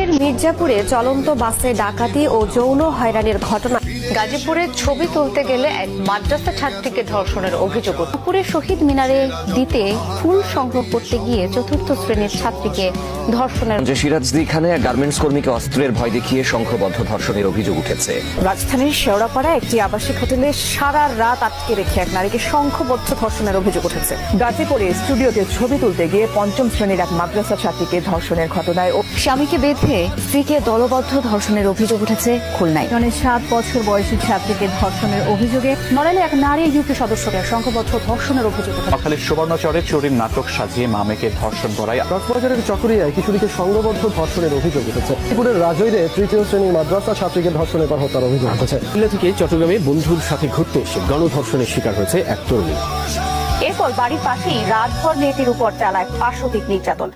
গাজীপুরের মির্জাপুরে চলন্ত বাসে ডাকাতি ও যৌন হয়রানির ঘটনা। গাজীপুরে ছবি তুলতে গেলে এক মাদ্রাসা ছাত্রীকে ধর্ষণের অভিযোগ। দুপুরে শহীদ মিনারে দিতে ফুল সংগ্রহ করতে গিয়ে চতুর্থ শ্রেণীর ছাত্রীকে ধর্ষণের। সিরাজদিখানে এক গার্মেন্টস কর্মীকে অস্ত্রের ভয় দেখিয়ে সংঘবদ্ধ ধর্ষণের অভিযোগ উঠেছে। রাজধানীর শেওড়াপাড়া একটি আবাসিক হোটেলে সারা রাত আটকে রেখে এক নারীকে সংঘবদ্ধ ধর্ষণের অভিযোগ উঠেছে। গাজীপুরে স্টুডিওতে ছবি তুলতে গিয়ে পঞ্চম শ্রেণীর এক মাদ্রাসা ছাত্রীকে ধর্ষণের ঘটনায় স্বামীকে বেঁধে স্ত্রীকে দলবদ্ধ ধর্ষণের অভিযোগ উঠেছে খুলনায়। 7 বছর বয়সী ছাত্রীকে ধর্ষণের অভিযোগে নড়াইলে এক নারী ইউপি সদস্যকে সংঘবদ্ধ ধর্ষণের অভিযোগ উঠেছে। সকালের সুবর্ণচরে চুরির নাটক সাজিয়ে মামেকে ধর্ষণ করায় কক্সবাজারের চকরিয়ায় কিশোরীকে সংঘবদ্ধ ধর্ষণের অভিযোগ উঠেছে। ত্রিপুরের রাজৈরে তৃতীয় শ্রেণীর মাদ্রাসা ছাত্রীকে ধর্ষণের পর হত্যার অভিযোগ উঠেছে। খুলনা থেকে চট্টগ্রামে বন্ধুর সাথে ঘুরতে এসে গণধর্ষণের শিকার হয়েছে এক তরুণী। এরপর বাড়ির পাশেই রাতভর মেয়েটির উপর চালায় পাশবিক নির্যাতন।